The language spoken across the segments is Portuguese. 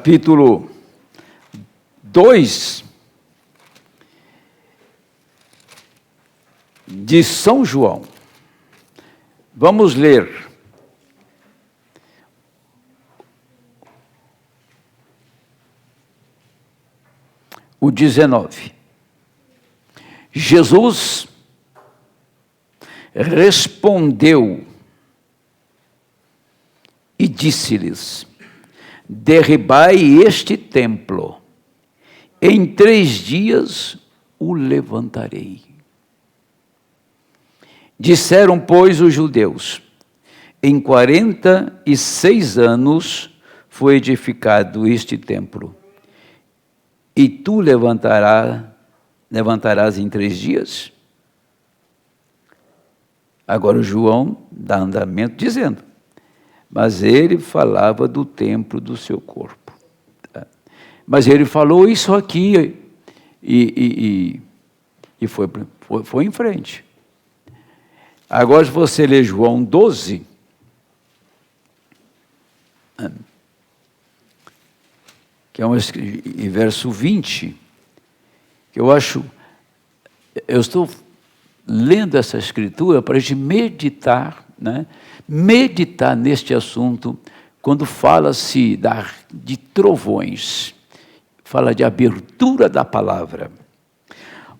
capítulo 2 de São João. Vamos ler o 19. Jesus respondeu e disse-lhes: derribai este templo, em 3 dias o levantarei. Disseram, pois, os judeus: em 46 anos foi edificado este templo, e tu levantarás em 3 dias? Agora o João dá andamento dizendo, mas ele falava do templo do seu corpo. Mas ele falou isso aqui e foi em frente. Agora, se você ler João 12, que é em verso 20, que eu estou lendo essa escritura para a gente meditar, né? Meditar neste assunto, quando fala-se de trovões, fala de abertura da palavra.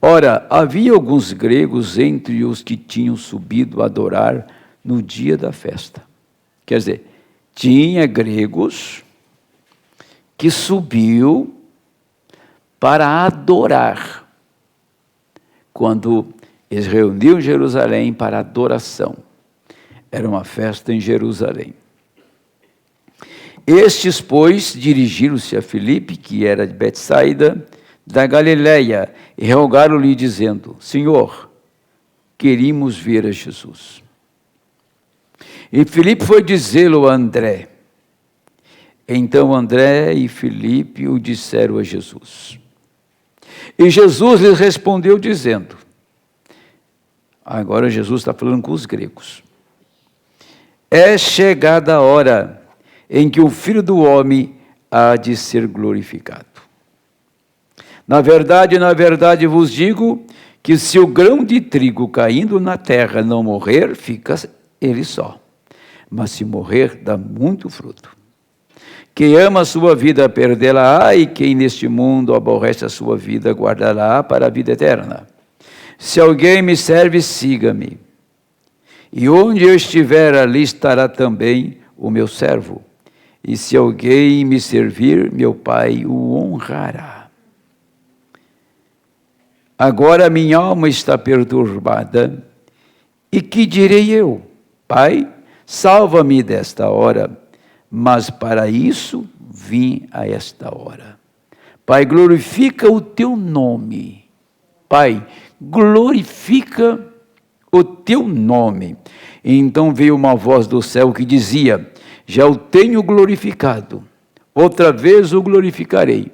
Ora, havia alguns gregos entre os que tinham subido a adorar no dia da festa. Quer dizer, tinha gregos que subiu para adorar, quando eles reuniam em Jerusalém para adoração. Era uma festa em Jerusalém. Estes, pois, dirigiram-se a Filipe, que era de Betsaida, da Galileia, e rogaram-lhe, dizendo: Senhor, queríamos ver a Jesus. E Filipe foi dizê-lo a André. Então André e Filipe o disseram a Jesus. E Jesus lhes respondeu dizendo, agora Jesus está falando com os gregos: é chegada a hora em que o Filho do Homem há de ser glorificado. Na verdade vos digo que se o grão de trigo caindo na terra não morrer, fica ele só. Mas se morrer, dá muito fruto. Quem ama a sua vida, perdê-la-á, e quem neste mundo aborrece a sua vida, guardará para a vida eterna. Se alguém me serve, siga-me. E onde eu estiver, ali estará também o meu servo. E se alguém me servir, meu Pai o honrará. Agora minha alma está perturbada. E que direi eu? Pai, salva-me desta hora. Mas para isso vim a esta hora. Pai, glorifica o teu nome. Pai, glorifica o teu nome. E então veio uma voz do céu que dizia: já o tenho glorificado, outra vez o glorificarei.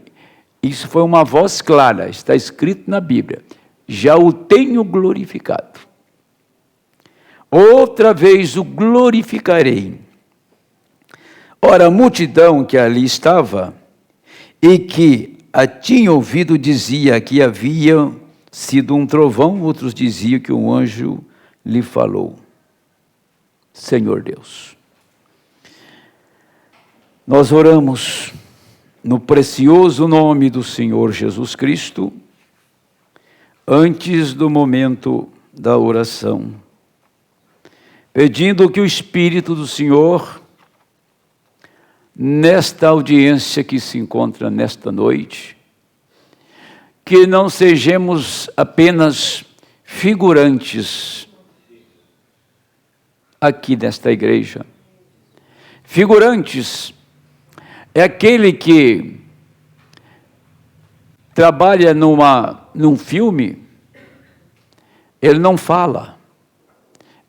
Isso foi uma voz clara, está escrito na Bíblia. Já o tenho glorificado, outra vez o glorificarei. Ora, a multidão que ali estava e que a tinha ouvido dizia que havia sido um trovão, outros diziam que um anjo lhe falou. Senhor Deus, nós oramos no precioso nome do Senhor Jesus Cristo, antes do momento da oração, pedindo que o Espírito do Senhor, nesta audiência que se encontra nesta noite, que não sejamos apenas figurantes aqui nesta igreja. Figurantes é aquele que trabalha num filme, ele não fala,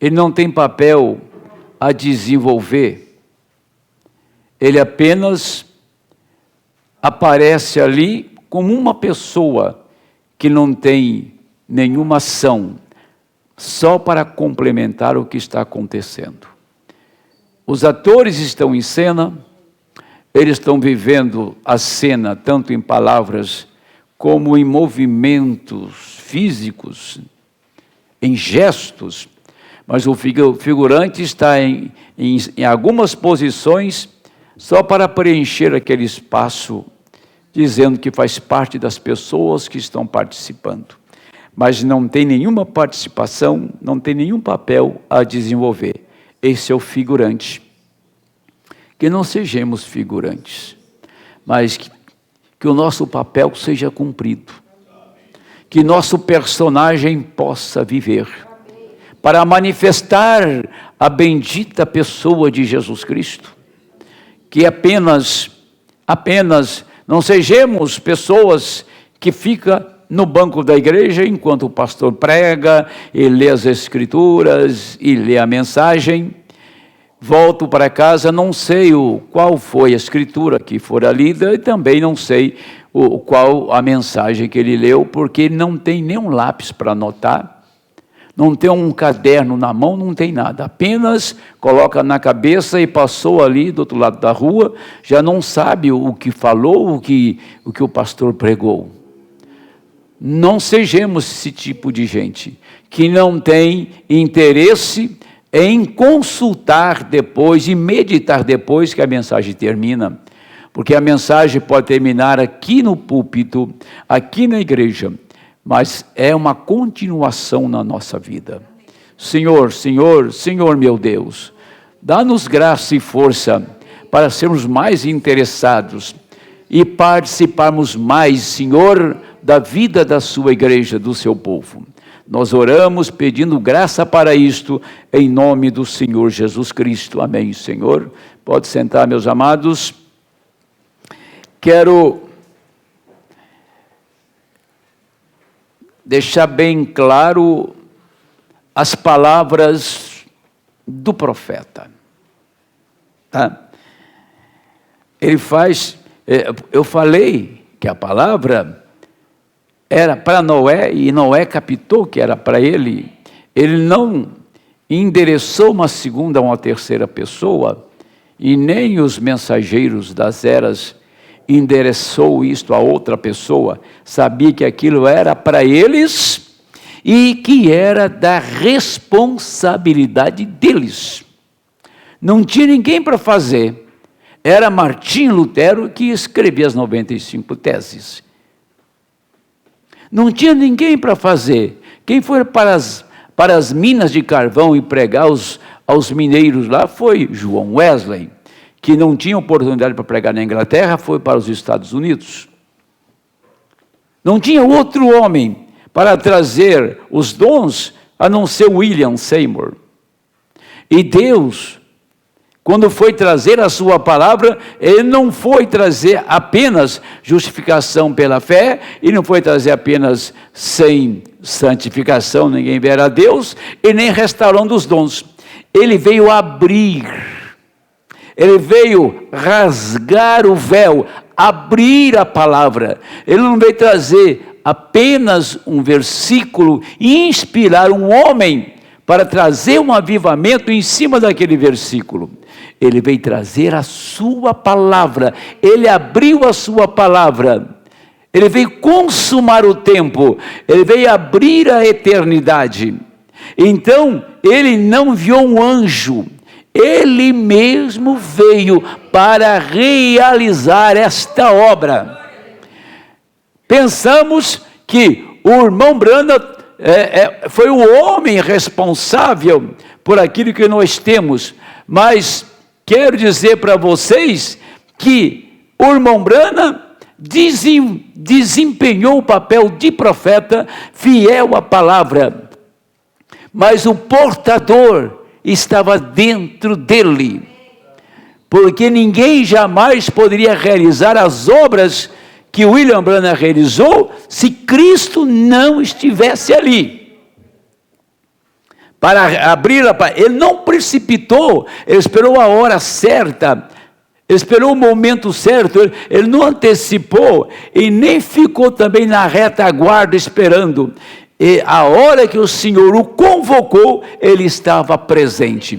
ele não tem papel a desenvolver, ele apenas aparece ali como uma pessoa que não tem nenhuma ação, só para complementar o que está acontecendo. Os atores estão em cena, eles estão vivendo a cena, tanto em palavras, como em movimentos físicos, em gestos, mas o figurante está em algumas posições só para preencher aquele espaço, dizendo que faz parte das pessoas que estão participando, mas não tem nenhuma participação, não tem nenhum papel a desenvolver. Esse é o figurante. Que não sejamos figurantes, mas que o nosso papel seja cumprido, que nosso personagem possa viver, para manifestar a bendita pessoa de Jesus Cristo, que apenas não sejamos pessoas que ficam no banco da igreja enquanto o pastor prega e lê as escrituras e lê a mensagem. Volto para casa, não sei qual foi a escritura que fora lida e também não sei qual a mensagem que ele leu, porque não tem nenhum lápis para anotar, não tem um caderno na mão, não tem nada, apenas coloca na cabeça e passou ali do outro lado da rua, já não sabe o que falou, o que o pastor pregou. Não sejamos esse tipo de gente que não tem interesse em consultar depois e meditar depois que a mensagem termina, porque a mensagem pode terminar aqui no púlpito, aqui na igreja, mas é uma continuação na nossa vida. Senhor, Senhor, Senhor meu Deus, dá-nos graça e força para sermos mais interessados e participarmos mais, Senhor, da vida da sua igreja, do seu povo. Nós oramos pedindo graça para isto, em nome do Senhor Jesus Cristo. Amém, Senhor. Pode sentar, meus amados. Quero deixar bem claro as palavras do profeta. Tá? Ele faz, eu falei que a palavra era para Noé, e Noé captou que era para ele. Ele não endereçou uma segunda ou uma terceira pessoa, e nem os mensageiros das eras endereçou isto a outra pessoa. Sabia que aquilo era para eles e que era da responsabilidade deles. Não tinha ninguém para fazer. Era Martinho Lutero que escrevia as 95 teses. Não tinha ninguém para fazer. Quem foi para as minas de carvão e pregar aos mineiros lá foi João Wesley, que não tinha oportunidade para pregar na Inglaterra, foi para os Estados Unidos. Não tinha outro homem para trazer os dons, a não ser William Seymour. E Deus, quando foi trazer a sua palavra, ele não foi trazer apenas justificação pela fé, e não foi trazer apenas sem santificação, ninguém verá a Deus, e nem restaurando os dons. Ele veio abrir, ele veio rasgar o véu, abrir a palavra. Ele não veio trazer apenas um versículo e inspirar um homem para trazer um avivamento em cima daquele versículo. Ele veio trazer a sua palavra, ele abriu a sua palavra, ele veio consumar o tempo, ele veio abrir a eternidade. Então, ele não enviou um anjo, ele mesmo veio para realizar esta obra. Pensamos que o irmão Branham foi o homem responsável por aquilo que nós temos, mas quero dizer para vocês que o irmão Branham desempenhou o papel de profeta, fiel à palavra, mas o portador estava dentro dele, porque ninguém jamais poderia realizar as obras que William Branham realizou se Cristo não estivesse ali. Para abrir ele não precipitou, ele esperou a hora certa, ele esperou o momento certo, ele não antecipou e nem ficou também na retaguarda esperando. E a hora que o Senhor o convocou, ele estava presente.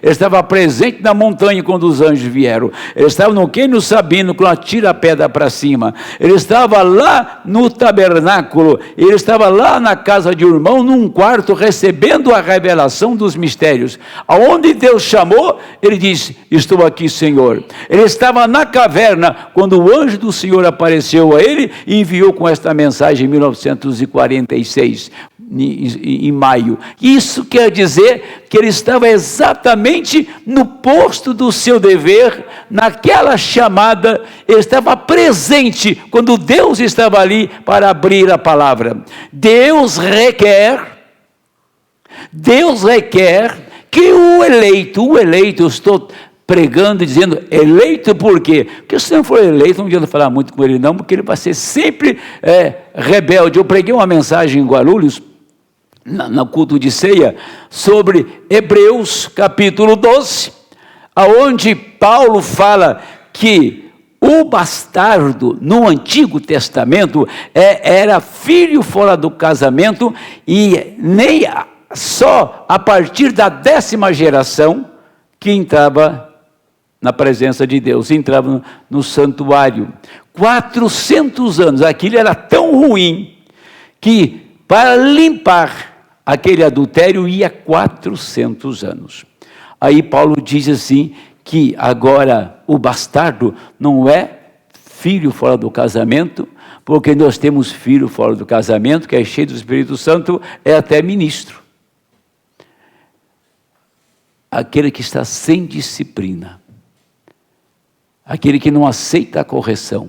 Ele estava presente na montanha quando os anjos vieram. Ele estava no Quênio Sabino, quando atira a pedra para cima. Ele estava lá no tabernáculo. Ele estava lá na casa de um irmão, num quarto, recebendo a revelação dos mistérios. Aonde Deus chamou, ele disse: estou aqui, Senhor. Ele estava na caverna, quando o anjo do Senhor apareceu a ele e enviou com esta mensagem em 1946. Em maio. Isso quer dizer que ele estava exatamente no posto do seu dever, naquela chamada. Ele estava presente quando Deus estava ali para abrir a palavra. Deus requer que o eleito, eu estou pregando e dizendo eleito, por quê? Porque se não for eleito, não adianta falar muito com ele não, porque ele vai ser sempre rebelde. Eu preguei uma mensagem em Guarulhos, no culto de ceia, sobre Hebreus capítulo 12, aonde Paulo fala que o bastardo no Antigo Testamento era filho fora do casamento, e nem só a partir da 10ª geração que entrava na presença de Deus, entrava no santuário. 400 anos, aquilo era tão ruim, que para limpar aquele adultério ia 400 anos. Aí Paulo diz assim, que agora o bastardo não é filho fora do casamento, porque nós temos filho fora do casamento, que é cheio do Espírito Santo, é até ministro. Aquele que está sem disciplina, aquele que não aceita a correção,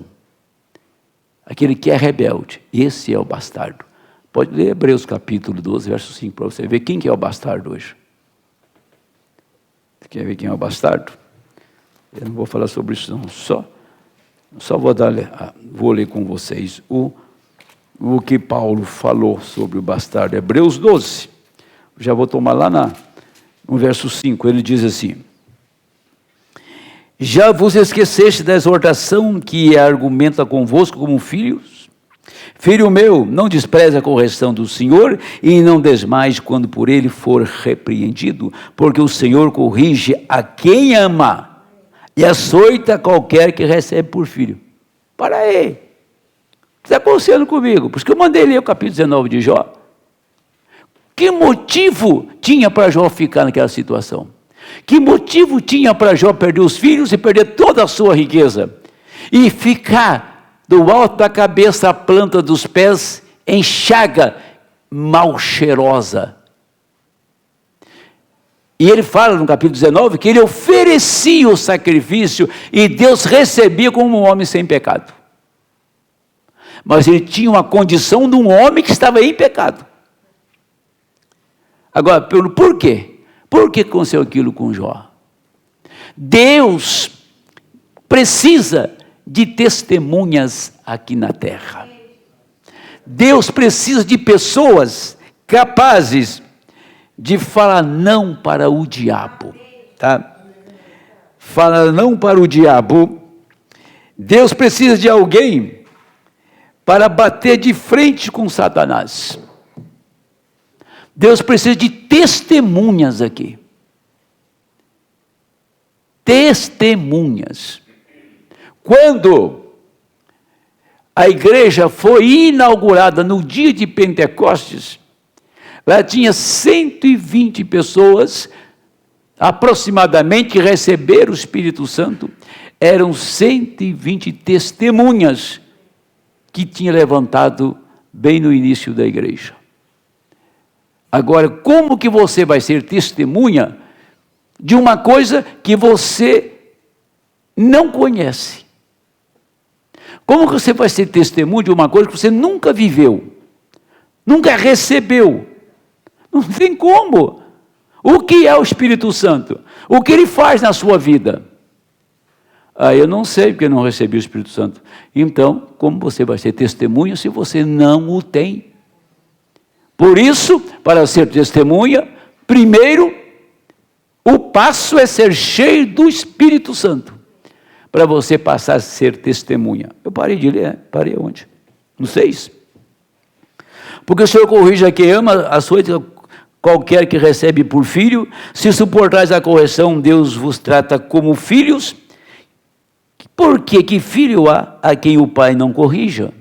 aquele que é rebelde, esse é o bastardo. Pode ler Hebreus capítulo 12, verso 5, para você ver quem que é o bastardo hoje. Você quer ver quem é o bastardo? Eu não vou falar sobre isso não, só vou ler com vocês o que Paulo falou sobre o bastardo. Hebreus 12, já vou tomar lá no verso 5, ele diz assim: já vos esqueceste da exortação que argumenta convosco como filhos? Filho meu, não despreze a correção do Senhor, e não desmais quando por ele for repreendido, porque o Senhor corrige a quem ama, e açoita qualquer que recebe por filho. Para aí, você está acontecendo comigo? Por isso que eu mandei ler o capítulo 19 de Jó. Que motivo tinha para Jó ficar naquela situação? Que motivo tinha para Jó perder os filhos e perder toda a sua riqueza? E ficar do alto da cabeça à planta dos pés em chaga mal cheirosa. E ele fala no capítulo 19 que ele oferecia o sacrifício e Deus recebia como um homem sem pecado. Mas ele tinha uma condição de um homem que estava em pecado. Agora, por quê? Por que aconteceu aquilo com Jó? Deus precisa de testemunhas aqui na terra. Deus precisa de pessoas capazes de falar não para o diabo, tá? Falar não para o diabo. Deus precisa de alguém para bater de frente com Satanás. Deus precisa de testemunhas aqui. Testemunhas. Quando a igreja foi inaugurada no dia de Pentecostes, lá tinha 120 pessoas, aproximadamente, que receberam o Espírito Santo. Eram 120 testemunhas que tinha levantado bem no início da igreja. Agora, como que você vai ser testemunha de uma coisa que você não conhece? Como que você vai ser testemunha de uma coisa que você nunca viveu, nunca recebeu? Não tem como. O que é o Espírito Santo? O que ele faz na sua vida? Eu não sei, porque eu não recebi o Espírito Santo. Então, como você vai ser testemunha se você não o tem? Por isso, para ser testemunha, primeiro, o passo é ser cheio do Espírito Santo, para você passar a ser testemunha. Eu parei de ler, parei onde? No 6. Porque o Senhor corrige a quem ama, açoita qualquer que recebe por filho. Se suportais a correção, Deus vos trata como filhos. Por que filho há a quem o pai não corrija?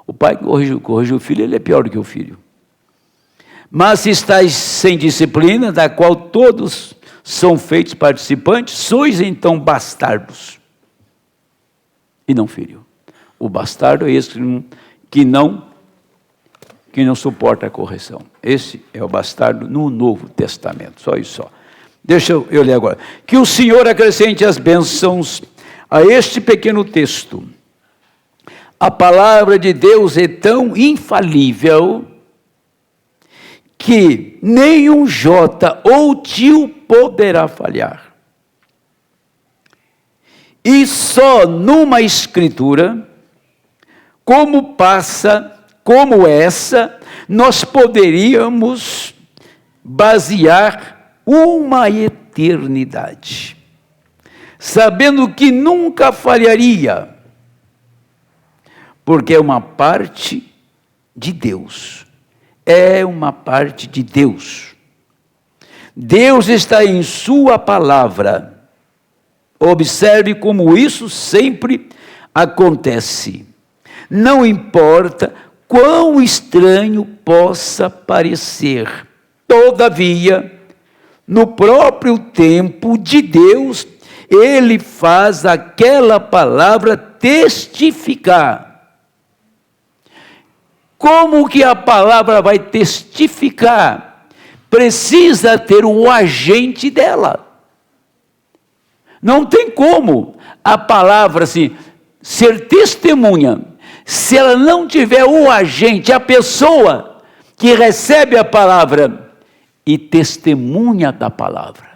O pai corrige o filho, ele é pior do que o filho. Mas se estáis sem disciplina, da qual todos são feitos participantes, sois então bastardos, e não filho. O bastardo é esse que não suporta a correção. Esse é o bastardo no Novo Testamento, só isso. Só. Deixa eu ler agora. Que o Senhor acrescente as bênçãos a este pequeno texto. A palavra de Deus é tão infalível que nenhum J ou tio poderá falhar. E só numa escritura, como essa, nós poderíamos basear uma eternidade, sabendo que nunca falharia, porque é uma parte de Deus. É uma parte de Deus. Deus está em sua palavra. Observe como isso sempre acontece. Não importa quão estranho possa parecer. Todavia, no próprio tempo de Deus, Ele faz aquela palavra testificar. Como que a palavra vai testificar? Precisa ter o agente dela. Não tem como a palavra assim, ser testemunha, se ela não tiver o agente, a pessoa que recebe a palavra e testemunha da palavra.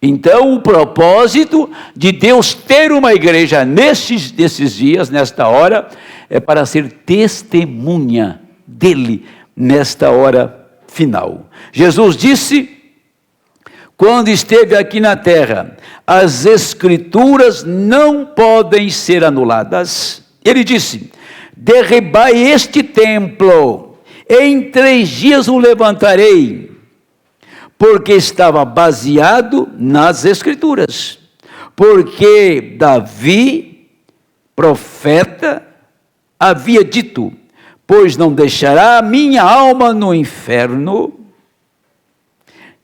Então, o propósito de Deus ter uma igreja nesses dias, nesta hora, é para ser testemunha dele nesta hora final. Jesus disse, quando esteve aqui na terra, as Escrituras não podem ser anuladas. Ele disse, derribai este templo, em 3 dias o levantarei. Porque estava baseado nas Escrituras. Porque Davi, profeta, havia dito, pois não deixará a minha alma no inferno,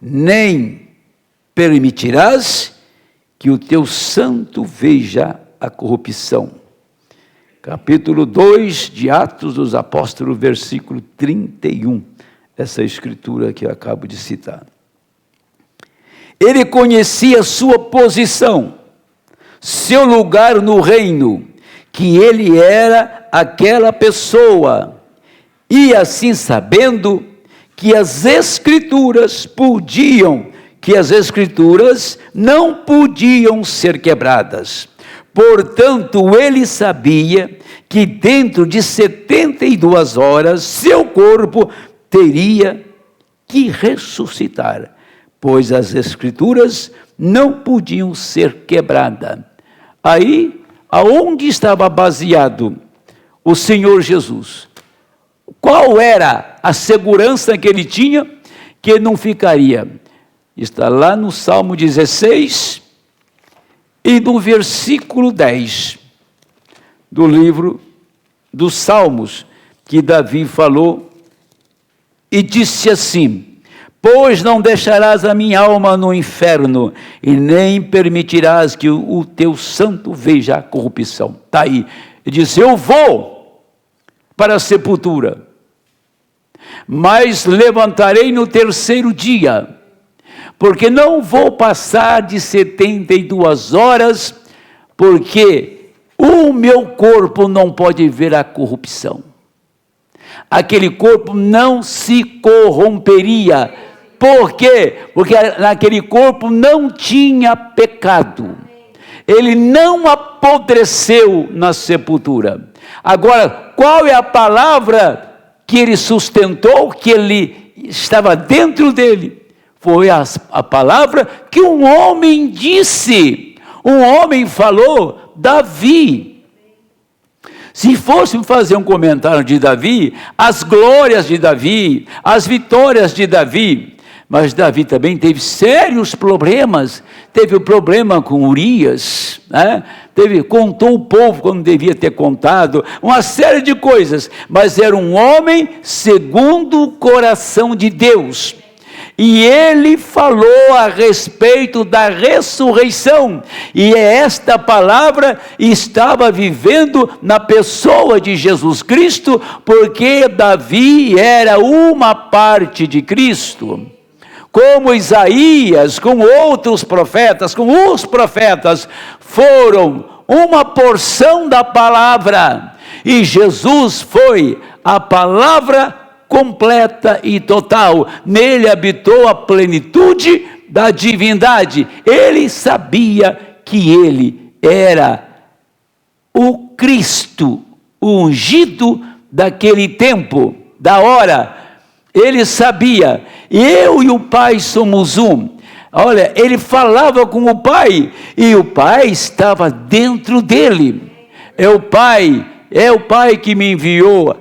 nem permitirás que o teu santo veja a corrupção. Capítulo 2 de Atos dos Apóstolos, versículo 31. Essa escritura que eu acabo de citar. Ele conhecia sua posição, seu lugar no reino, que ele era aquela pessoa, e assim sabendo que as Escrituras não podiam ser quebradas. Portanto, ele sabia que dentro de 72 horas, seu corpo teria que ressuscitar, pois as Escrituras não podiam ser quebradas. Aí, aonde estava baseado o Senhor Jesus? Qual era a segurança que ele tinha? Que não ficaria. Está lá no Salmo 16 e no versículo 10 do livro dos Salmos, que Davi falou e disse assim, pois não deixarás a minha alma no inferno, e nem permitirás que o teu santo veja a corrupção. Está aí. Ele disse, eu vou para a sepultura, mas levantarei no 3º dia, porque não vou passar de 72 horas, porque o meu corpo não pode ver a corrupção. Aquele corpo não se corromperia. Por quê? Porque naquele corpo não tinha pecado. Ele não apodreceu na sepultura. Agora, qual é a palavra que ele sustentou, que ele estava dentro dele? Foi a palavra que um homem disse. Um homem falou, Davi. Se fôssemos fazer um comentário de Davi, as glórias de Davi, as vitórias de Davi, mas Davi também teve sérios problemas. Teve o problema com Urias, né? Contou o povo quando devia ter contado, uma série de coisas, mas era um homem segundo o coração de Deus. E ele falou a respeito da ressurreição, e esta palavra estava vivendo na pessoa de Jesus Cristo, porque Davi era uma parte de Cristo. Como Isaías, com outros profetas, com os profetas, foram uma porção da palavra, e Jesus foi a palavra completa e total. Nele habitou a plenitude da divindade. Ele sabia que ele era o Cristo, o ungido daquele tempo, da hora. Ele sabia, eu e o Pai somos um. Olha, ele falava com o Pai, e o Pai estava dentro dele. É o Pai que me enviou.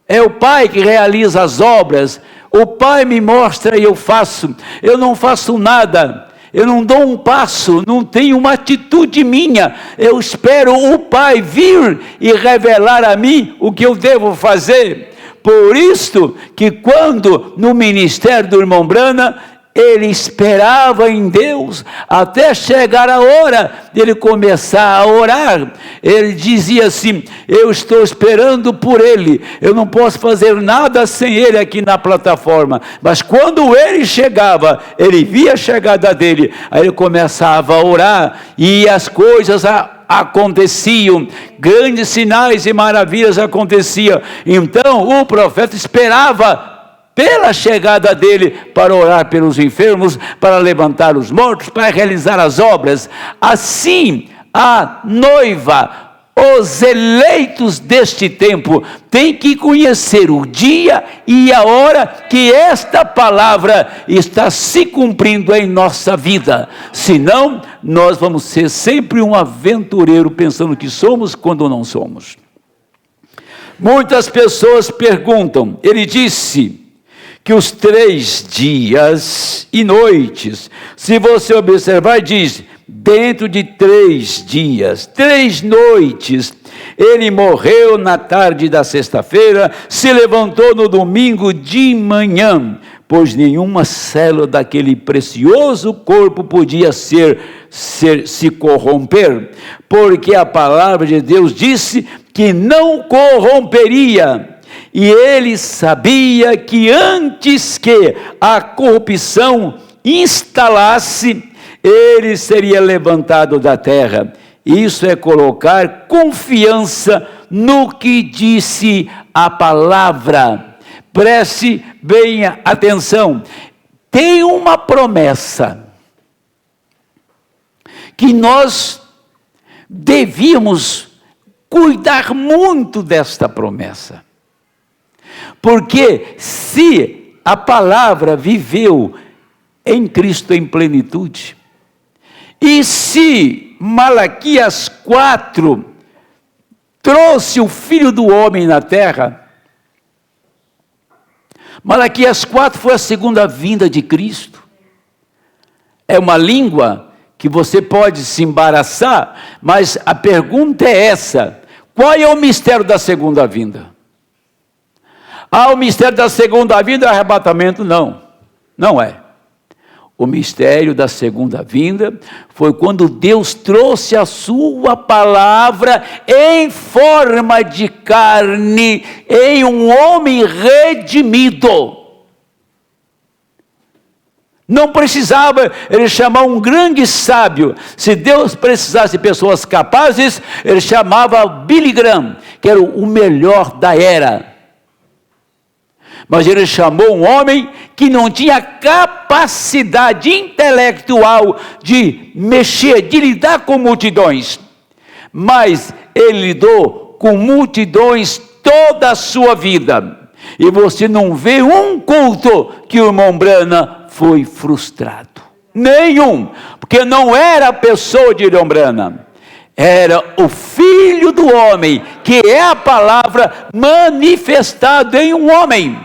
É o Pai que realiza as obras. O Pai me mostra e eu faço. Eu não faço nada. Eu não dou um passo. Não tenho uma atitude minha. Eu espero o Pai vir e revelar a mim o que eu devo fazer. Por isso que quando no ministério do irmão Brana, ele esperava em Deus até chegar a hora dele começar a orar. Ele dizia assim: eu estou esperando por ele, eu não posso fazer nada sem ele aqui na plataforma. Mas quando ele chegava, ele via a chegada dele, aí ele começava a orar, e as coisas aconteciam, grandes sinais e maravilhas aconteciam. Então o profeta esperava pela chegada dele, para orar pelos enfermos, para levantar os mortos, para realizar as obras. Assim, a noiva, os eleitos deste tempo, têm que conhecer o dia e a hora que esta palavra está se cumprindo em nossa vida. Senão, nós vamos ser sempre um aventureiro, pensando que somos, quando não somos. Muitas pessoas perguntam, ele disse que os 3 dias e noites, se você observar, diz, dentro de 3 dias, 3 noites, ele morreu na tarde da sexta-feira, se levantou no domingo de manhã, pois nenhuma célula daquele precioso corpo podia se corromper, porque a palavra de Deus disse que não corromperia. E ele sabia que antes que a corrupção instalasse, ele seria levantado da terra. Isso é colocar confiança no que disse a palavra. Preste bem atenção. Tem uma promessa que nós devíamos cuidar muito desta promessa. Porque se a palavra viveu em Cristo em plenitude, e se Malaquias 4 trouxe o Filho do Homem na terra, Malaquias 4 foi a segunda vinda de Cristo. É uma língua que você pode se embaraçar, mas a pergunta é essa: qual é o mistério da segunda vinda? O mistério da segunda vinda é arrebatamento? Não, não é. O mistério da segunda vinda foi quando Deus trouxe a sua palavra em forma de carne, em um homem redimido. Não precisava ele chamar um grande sábio. Se Deus precisasse de pessoas capazes, ele chamava Billy Graham, que era o melhor da era. Mas ele chamou um homem que não tinha capacidade intelectual de mexer, de lidar com multidões. Mas ele lidou com multidões toda a sua vida. E você não vê um culto que o irmão Brana foi frustrado. Nenhum. Porque não era a pessoa de irmão Brana. Era o Filho Filho do homem, que é a palavra manifestada em um homem.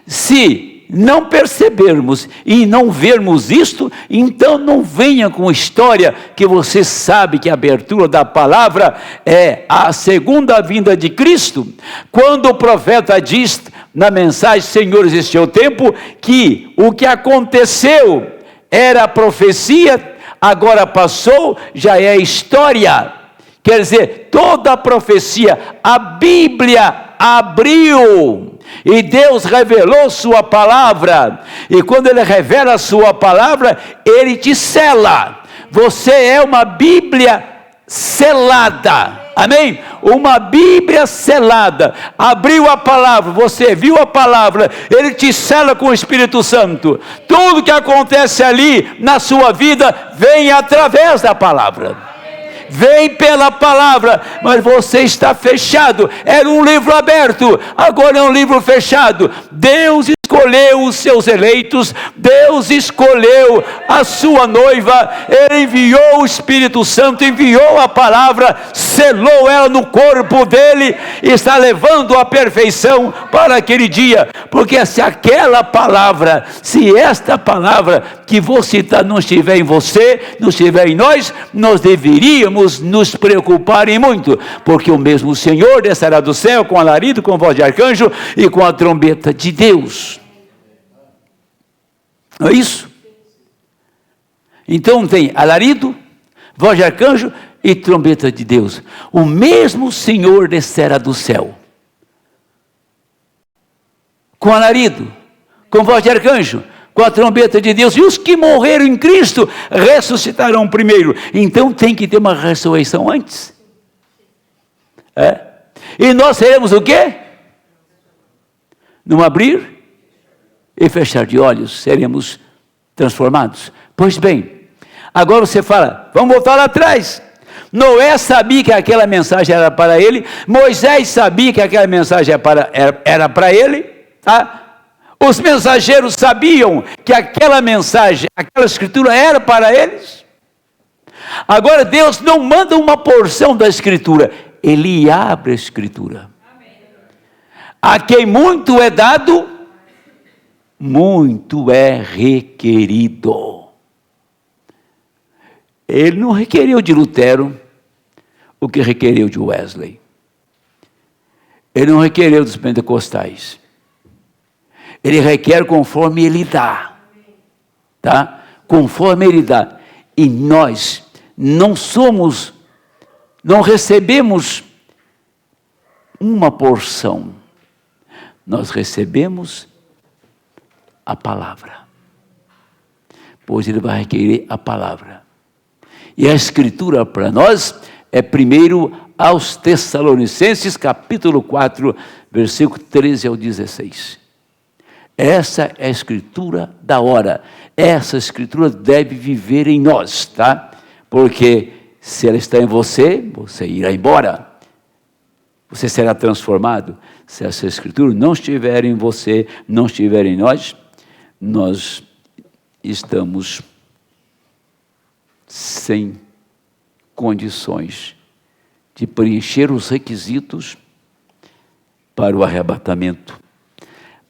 Se não percebermos e não vermos isto, então não venha com história que você sabe que a abertura da palavra é a segunda vinda de Cristo. Quando o profeta diz na mensagem, Senhor, este é o tempo, que o que aconteceu era profecia, agora passou, já é história. Quer dizer, toda a profecia, a Bíblia abriu, e Deus revelou sua palavra, e quando Ele revela a sua palavra, Ele te sela. Você é uma Bíblia selada, amém? Uma Bíblia selada. Abriu a palavra, você viu a palavra, Ele te sela com o Espírito Santo. Tudo que acontece ali na sua vida vem através da palavra, vem pela palavra, mas você está fechado. Era um livro aberto, agora é um livro fechado. Deus escolheu os seus eleitos, Deus escolheu a sua noiva, Ele enviou o Espírito Santo, enviou a palavra, selou ela no corpo dele, e está levando a perfeição para aquele dia. Porque se aquela palavra, se esta palavra que vou citar não estiver em você, não estiver em nós, nós deveríamos nos preocupar em muito, porque o mesmo Senhor descerá do céu com alarido, com voz de arcanjo e com a trombeta de Deus. Não é isso? Então tem alarido, voz de arcanjo e trombeta de Deus. O mesmo Senhor descerá do céu com alarido, com voz de arcanjo, com a trombeta de Deus, e os que morreram em Cristo ressuscitarão primeiro. Então tem que ter uma ressurreição antes. E nós seremos o quê? Num abrir e fechar de olhos, seremos transformados. Pois bem, agora você fala, vamos voltar lá atrás. Noé sabia que aquela mensagem era para ele, Moisés sabia que aquela mensagem era para ele, tá? Os mensageiros sabiam que aquela mensagem, aquela escritura era para eles. Agora Deus não manda uma porção da escritura, Ele abre a escritura. A quem muito é dado, muito é requerido. Ele não requeriu de Lutero o que requeriu de Wesley. Ele não requeriu dos pentecostais. Ele requer conforme Ele dá, tá? Conforme Ele dá. E nós não recebemos uma porção, nós recebemos a palavra, pois Ele vai requerer a palavra. E a escritura para nós é primeiro aos Tessalonicenses, capítulo 4, versículo 13 ao 16. Essa é a escritura da hora. Essa escritura deve viver em nós, tá? Porque se ela está em você, você irá embora. Você será transformado. Se essa escritura não estiver em você, não estiver em nós, nós estamos sem condições de preencher os requisitos para o arrebatamento.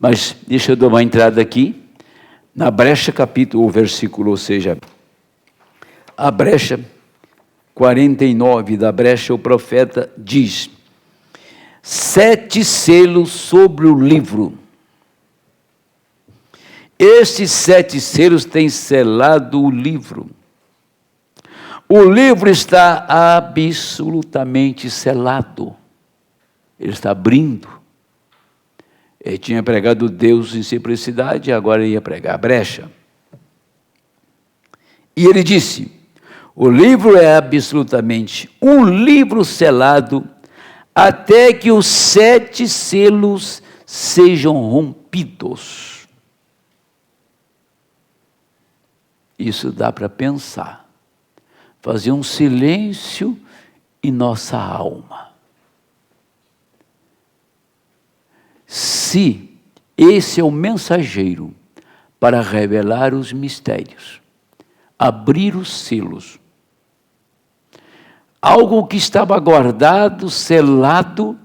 Mas deixa eu dar uma entrada aqui, na brecha capítulo, versículo, ou seja, a brecha 49 da brecha, o profeta diz, 7 selos sobre o livro. Estes 7 selos têm selado o livro. O livro está absolutamente selado. Ele está abrindo. Ele tinha pregado Deus em simplicidade, agora ia pregar a brecha. E ele disse, o livro é absolutamente um livro selado, até que os 7 selos sejam rompidos. Isso dá para pensar, fazer um silêncio em nossa alma. Se esse é o mensageiro para revelar os mistérios, abrir os selos, algo que estava guardado, selado,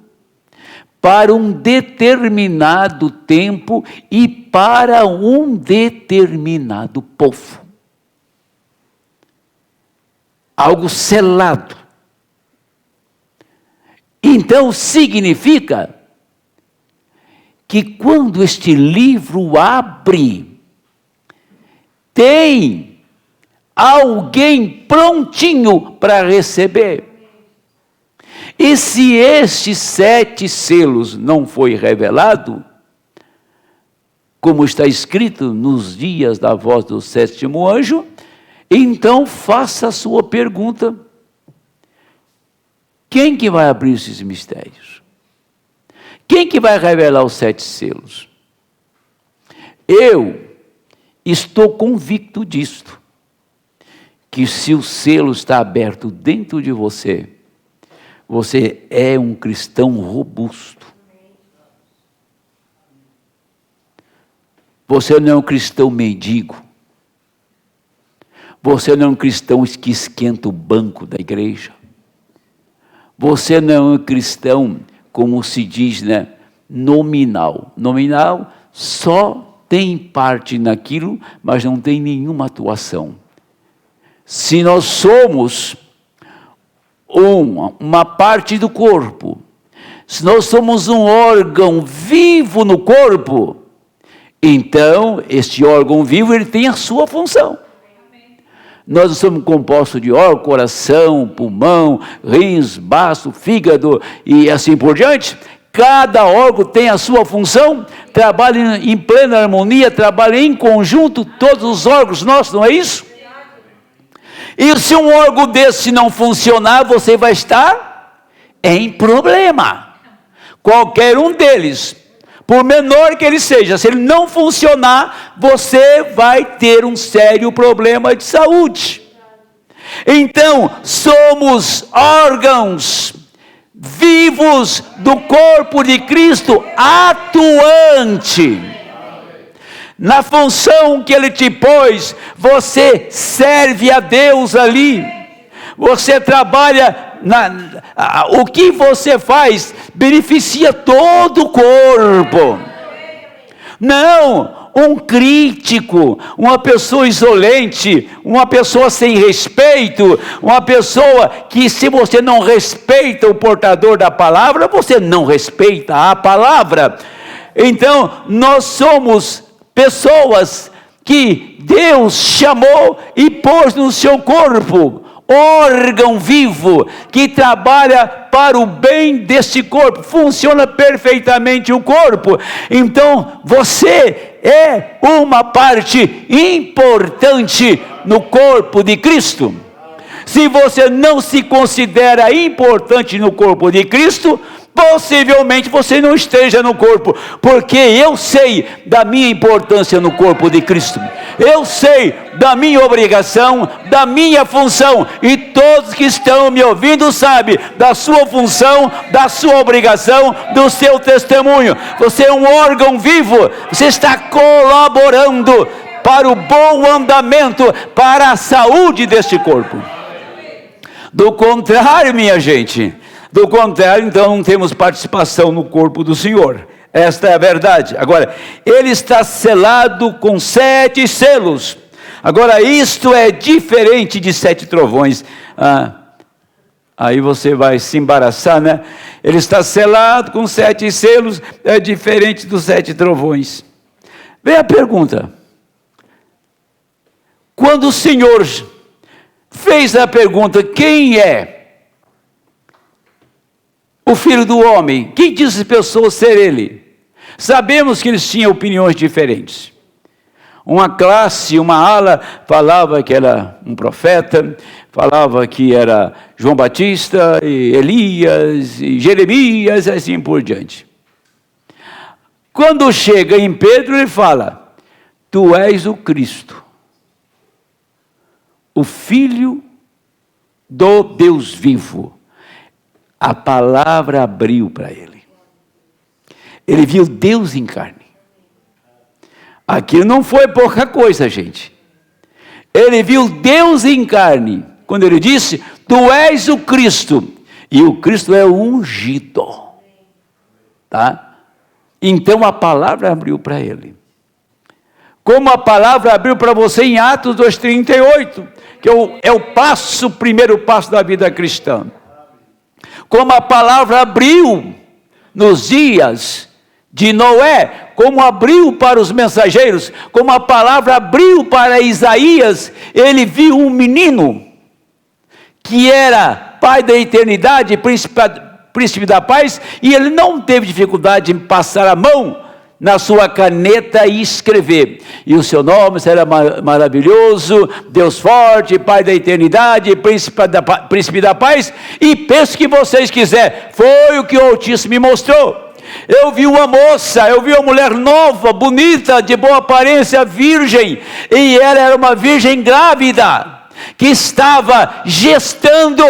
para um determinado tempo e para um determinado povo. Algo selado. Então significa que quando este livro abre, tem alguém prontinho para receber. E se estes 7 selos não foi revelado, como está escrito nos dias da voz do 7º anjo, então faça a sua pergunta: quem que vai abrir esses mistérios? Quem que vai revelar os 7 selos? Eu estou convicto disto, que se o selo está aberto dentro de você, você é um cristão robusto. Você não é um cristão mendigo. Você não é um cristão que esquenta o banco da igreja. Você não é um cristão, como se diz, né, nominal. Nominal só tem parte naquilo, mas não tem nenhuma atuação. Se nós somos uma parte do corpo, se nós somos um órgão vivo no corpo, então este órgão vivo ele tem a sua função. Nós somos compostos de órgão, coração, pulmão, rins, baço, fígado e assim por diante. Cada órgão tem a sua função, trabalha em plena harmonia, trabalha em conjunto, todos os órgãos nossos, não é isso? E se um órgão desse não funcionar, você vai estar em problema. Qualquer um deles, por menor que ele seja, se ele não funcionar, você vai ter um sério problema de saúde. Então, somos órgãos vivos do corpo de Cristo, atuante. Na função que Ele te pôs, você serve a Deus ali. Você trabalha, o que você faz beneficia todo o corpo. Não, um crítico, uma pessoa insolente, uma pessoa sem respeito, uma pessoa que, se você não respeita o portador da palavra, você não respeita a palavra. Então, nós somos pessoas que Deus chamou e pôs no seu corpo, órgão vivo, que trabalha para o bem deste corpo, funciona perfeitamente o corpo. Então, você é uma parte importante no corpo de Cristo. Se você não se considera importante no corpo de Cristo, possivelmente você não esteja no corpo, porque eu sei da minha importância no corpo de Cristo, eu sei da minha obrigação, da minha função, e todos que estão me ouvindo sabem da sua função, da sua obrigação, do seu testemunho. Você é um órgão vivo, você está colaborando para o bom andamento, para a saúde deste corpo. Do contrário, minha gente, do contrário, então não temos participação no corpo do Senhor. Esta é a verdade. Agora, ele está selado com 7 selos. Agora, isto é diferente de 7 trovões. Aí você vai se embaraçar, né? Ele está selado com 7 selos, é diferente dos 7 trovões. Vem a pergunta. Quando o Senhor fez a pergunta, quem é o Filho do Homem? Quem diz as pessoas ser ele? Sabemos que eles tinham opiniões diferentes. Uma classe, uma ala, falava que era um profeta, falava que era João Batista, e Elias, e Jeremias, e assim por diante. Quando chega em Pedro, ele fala: tu és o Cristo, o Filho do Deus vivo. A palavra abriu para ele. Ele viu Deus em carne. Aquilo não foi pouca coisa, gente. Ele viu Deus em carne. Quando ele disse: tu tu és o Cristo. E o Cristo é o ungido. Tá? Então a palavra abriu para ele. Como a palavra abriu para você em Atos 2,38, que é o primeiro passo da vida cristã. Como a palavra abriu nos dias de Noé, como abriu para os mensageiros, como a palavra abriu para Isaías, ele viu um menino que era pai da eternidade, príncipe da paz, e ele não teve dificuldade em passar a mão na sua caneta e escrever. E o seu nome será maravilhoso, Deus forte, Pai da eternidade, príncipe da paz, e penso que vocês quiserem. Foi o que o Altíssimo me mostrou. Eu vi uma moça, eu vi uma mulher nova, bonita, de boa aparência, virgem, e ela era uma virgem grávida, que estava gestando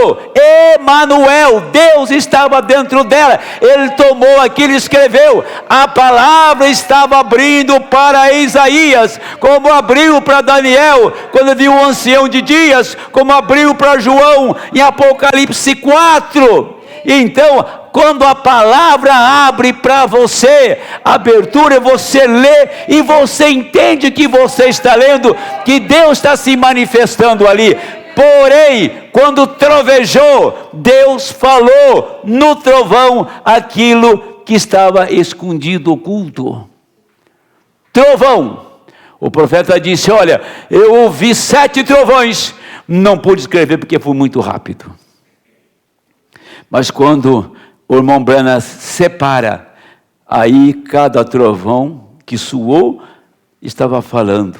Emanuel. Deus estava dentro dela. Ele tomou aquilo e escreveu. A palavra estava abrindo para Isaías, como abriu para Daniel quando viu o ancião de dias, como abriu para João em Apocalipse 4. Então, quando a palavra abre para você, a abertura, você lê e você entende que você está lendo, que Deus está se manifestando ali. Porém, quando trovejou, Deus falou no trovão aquilo que estava escondido, oculto. Trovão. O profeta disse: olha, eu ouvi 7 trovões, não pude escrever porque foi muito rápido. Mas quando o irmão Branham separa, aí cada trovão que soou estava falando.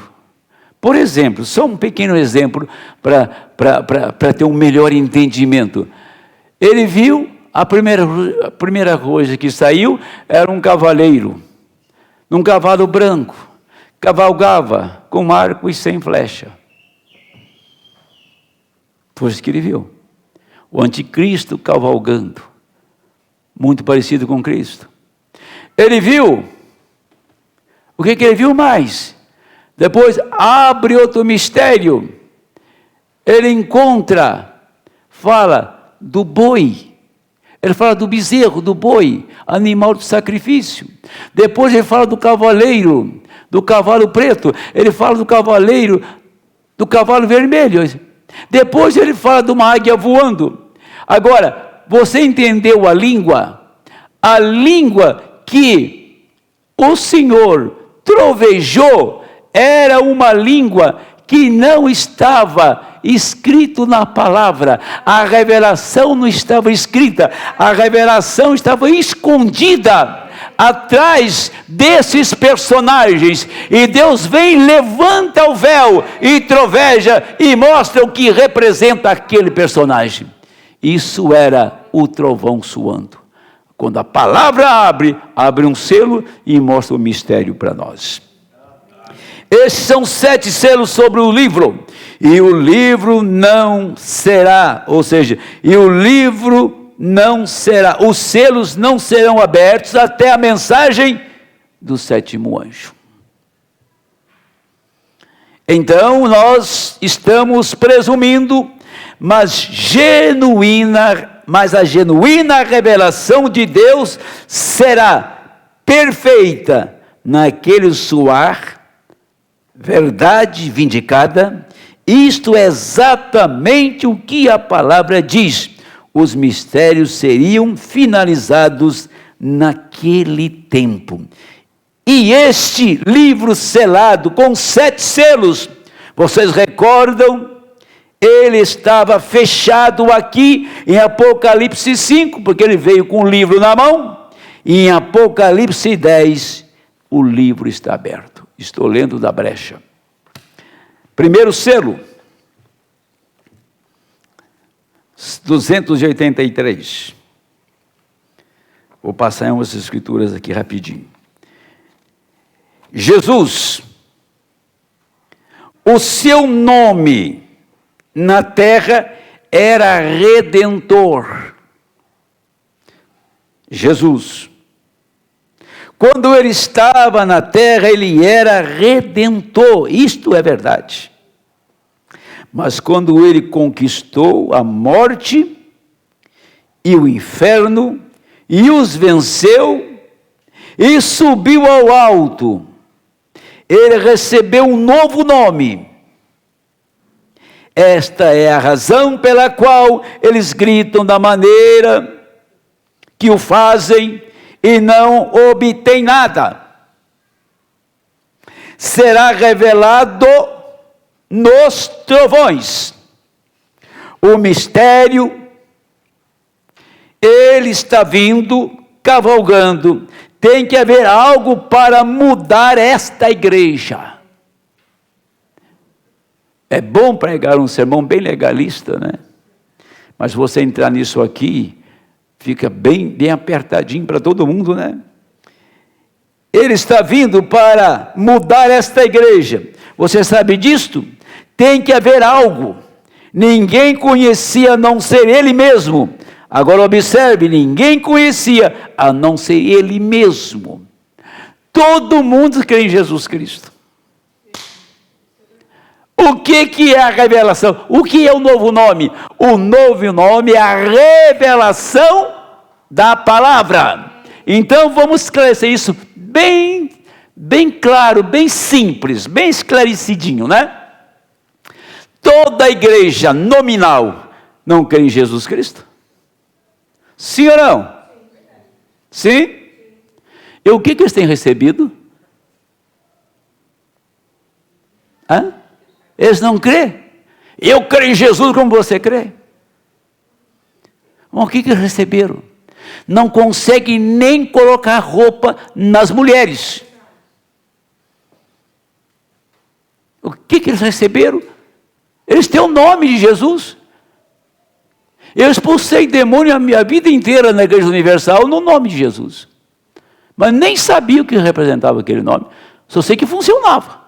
Por exemplo, só um pequeno exemplo para ter um melhor entendimento. Ele viu a primeira coisa que saiu era um cavaleiro, num cavalo branco, cavalgava com arco e sem flecha. Foi isso que ele viu. O anticristo cavalgando, muito parecido com Cristo. Ele viu, o que ele viu mais? Depois abre outro mistério, ele encontra, fala do boi, ele fala do bezerro, do boi, animal de sacrifício. Depois ele fala do cavaleiro, do cavalo preto, ele fala do cavaleiro, do cavalo vermelho. Depois ele fala de uma águia voando. Agora, você entendeu a língua? A língua que o Senhor trovejou era uma língua que não estava escrito na palavra. A revelação não estava escrita, a revelação estava escondida atrás desses personagens, e Deus vem, levanta o véu e troveja e mostra o que representa aquele personagem. Isso era o trovão soando. Quando a palavra abre um selo e mostra o mistério para nós. Esses são 7 selos sobre o livro, e o livro não será, ou seja, e o livro não será, os selos não serão abertos até a mensagem do 7º anjo. Então nós estamos presumindo, mas a genuína revelação de Deus será perfeita naquele soar, verdade vindicada. Isto é exatamente o que a palavra diz. Os mistérios seriam finalizados naquele tempo. E este livro selado com 7 selos, vocês recordam? Ele estava fechado aqui em Apocalipse 5, porque ele veio com o livro na mão. E em Apocalipse 10, o livro está aberto. Estou lendo da brecha. Primeiro selo, 283. Vou passar umas escrituras aqui rapidinho. Jesus, o seu nome na terra era Redentor. Jesus, quando ele estava na terra, ele era Redentor. Isto é verdade. Mas quando ele conquistou a morte e o inferno, e os venceu, e subiu ao alto, ele recebeu um novo nome. Esta é a razão pela qual eles gritam da maneira que o fazem e não obtêm nada. Será revelado nos trovões o mistério. Ele está vindo, cavalgando. Tem que haver algo para mudar esta igreja. É bom pregar um sermão bem legalista, né? Mas você entrar nisso aqui, fica bem apertadinho para todo mundo, né? Ele está vindo para mudar esta igreja. Você sabe disto? Tem que haver algo. Ninguém conhecia a não ser ele mesmo. Agora observe, ninguém conhecia a não ser ele mesmo. Todo mundo crê em Jesus Cristo. O que é a revelação? O que é o novo nome? O novo nome é a revelação da palavra. Então vamos esclarecer isso bem claro, bem simples, bem esclarecidinho, né? Toda igreja nominal não crê em Jesus Cristo? Sim ou não? Sim? E o que eles têm recebido? Hã? Eles não crêem. Eu creio em Jesus como você crê. Mas o que eles receberam? Não conseguem nem colocar roupa nas mulheres. O que eles receberam? Eles têm o nome de Jesus. Eu expulsei demônio a minha vida inteira na Igreja Universal no nome de Jesus. Mas nem sabia o que representava aquele nome. Só sei que funcionava.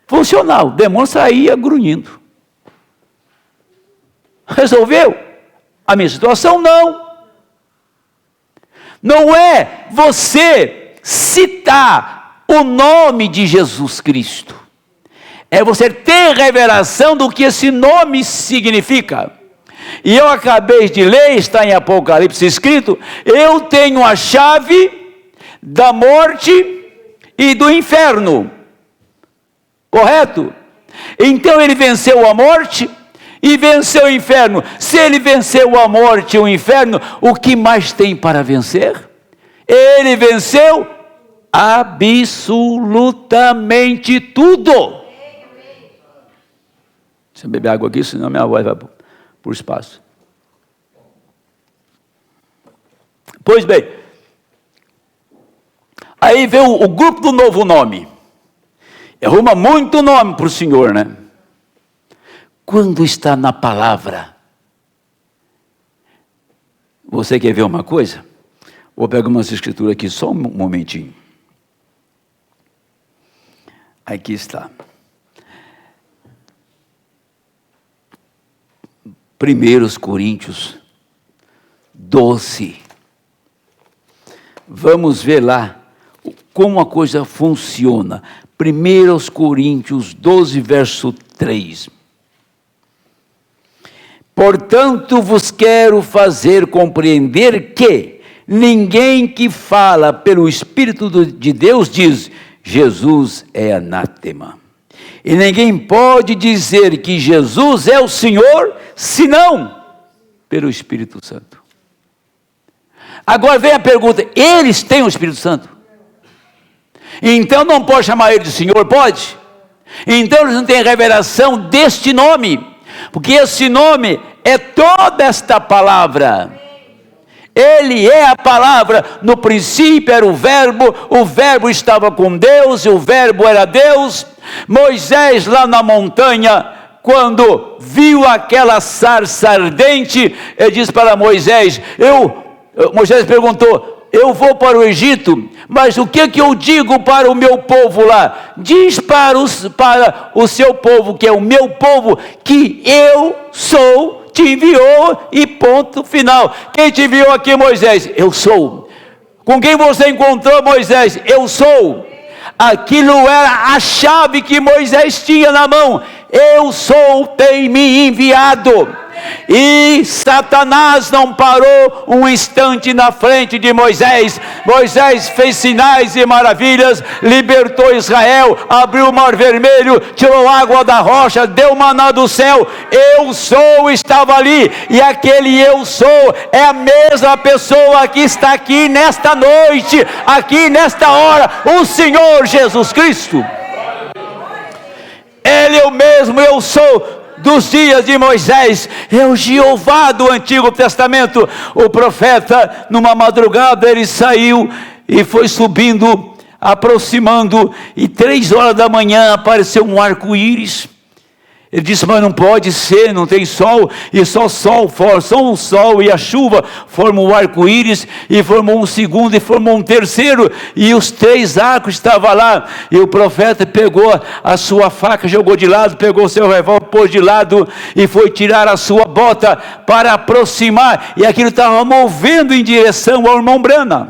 Funcionava. O demônio saía grunhindo. Resolveu? A minha situação não. Não é você citar o nome de Jesus Cristo. É você ter revelação do que esse nome significa. E eu acabei de ler, está em Apocalipse escrito, eu tenho a chave da morte e do inferno. Correto? Então ele venceu a morte e venceu o inferno. Se ele venceu a morte e o inferno, o que mais tem para vencer? Ele venceu absolutamente tudo. Deixa eu beber água aqui, senão minha voz vai por espaço. Pois bem, aí vem o grupo do novo nome. Arruma muito nome para o Senhor, né? Quando está na palavra. Você quer ver uma coisa? Vou pegar umas escrituras aqui, só um momentinho. Aqui está. 1 Coríntios 12. Vamos ver lá como a coisa funciona. 1 Coríntios 12, verso 3. Portanto, vos quero fazer compreender que ninguém que fala pelo Espírito de Deus diz, Jesus é anátema. E ninguém pode dizer que Jesus é o Senhor, senão pelo Espírito Santo. Agora vem a pergunta, eles têm o Espírito Santo? Então não pode chamar ele de Senhor, pode? Então eles não têm revelação deste nome, porque esse nome é toda esta palavra. Ele é a palavra, no princípio era o verbo estava com Deus, e o verbo era Deus. Moisés lá na montanha, quando viu aquela sarça ardente, ele disse para Moisés, Moisés perguntou, eu vou para o Egito, mas o que eu digo para o meu povo lá? Diz para o seu povo, que é o meu povo, que eu sou, te enviou e ponto final. Quem te enviou aqui, Moisés? Eu sou. Com quem você encontrou, Moisés? Eu sou. Aquilo era a chave que Moisés tinha na mão. eu sou, tem me enviado. E Satanás não parou um instante na frente de Moisés. Moisés fez sinais e maravilhas, libertou Israel, abriu o mar vermelho, tirou água da rocha, deu maná do céu. Eu sou estava ali, e aquele eu sou é a mesma pessoa que está aqui nesta noite, aqui nesta hora, o Senhor Jesus Cristo. Ele é o mesmo eu sou dos dias de Moisés, é o Jeová do Antigo Testamento. O profeta, numa madrugada, ele saiu e foi subindo, aproximando, e 3 horas da manhã apareceu um arco-íris. Ele disse, mas não pode ser, não tem sol, e só o sol e a chuva formam o arco-íris, e formou um segundo, e formou um terceiro, e os 3 arcos estavam lá, e o profeta pegou a sua faca, jogou de lado, pegou o seu revólver, pôs de lado, e foi tirar a sua bota para aproximar, e aquilo estava movendo em direção ao irmão Branham.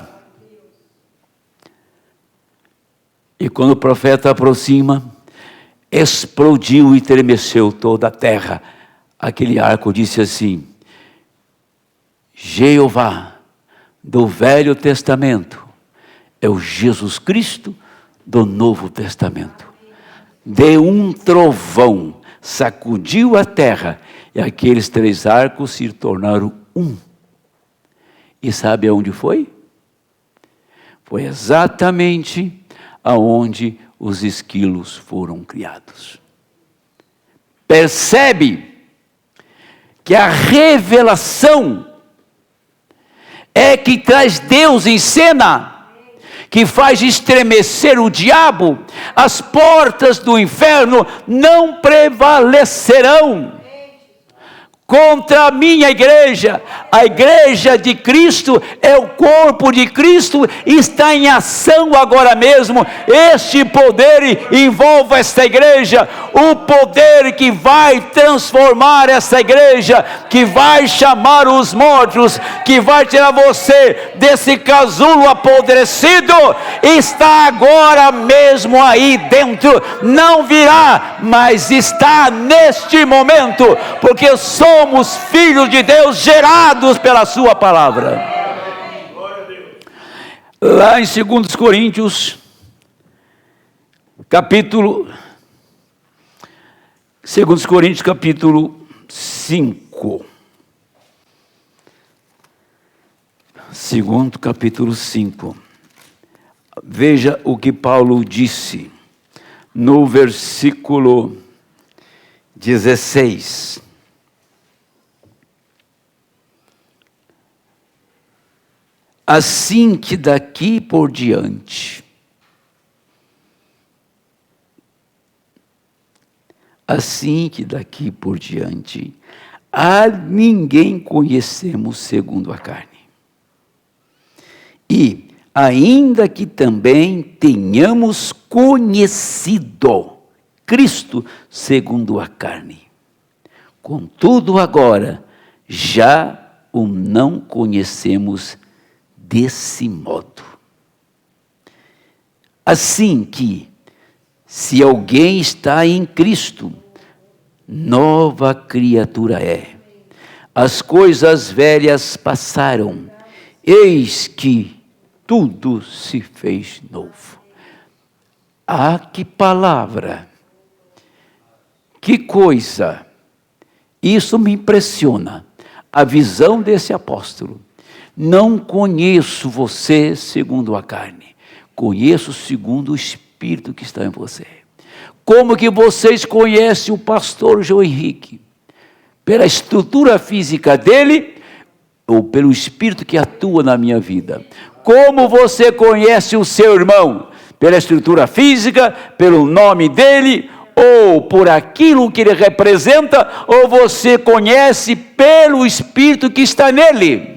E quando o profeta aproxima, explodiu e estremeceu toda a terra. Aquele arco disse assim, Jeová do Velho Testamento é o Jesus Cristo do Novo Testamento. Deu um trovão, sacudiu a terra, e aqueles 3 arcos se tornaram um. E sabe aonde foi? Foi exatamente aonde os esquilos foram criados. Percebe que a revelação é que traz Deus em cena, que faz estremecer o diabo. As portas do inferno não prevalecerão contra a minha igreja. A igreja de Cristo é o corpo de Cristo, está em ação agora mesmo. Este poder envolve esta igreja, o poder que vai transformar essa igreja, que vai chamar os mortos, que vai tirar você desse casulo apodrecido, está agora mesmo aí dentro. Não virá, mas está neste momento, porque somos filhos de Deus, gerados pela sua palavra. Lá em 2 Coríntios, capítulo 5. Capítulo 5. Veja o que Paulo disse no versículo 16. Assim que daqui por diante, a ninguém conhecemos segundo a carne. E, ainda que também tenhamos conhecido Cristo segundo a carne, contudo agora, já o não conhecemos desse modo. Assim que, se alguém está em Cristo, nova criatura é. As coisas velhas passaram, eis que tudo se fez novo. Ah, que palavra! Que coisa! Isso me impressiona, a visão desse apóstolo. Não conheço você segundo a carne, conheço segundo o Espírito que está em você. Como que vocês conhecem o pastor João Henrique? Pela estrutura física dele, ou pelo Espírito que atua na minha vida? Como você conhece o seu irmão? Pela estrutura física, pelo nome dele, ou por aquilo que ele representa, ou você conhece pelo Espírito que está nele?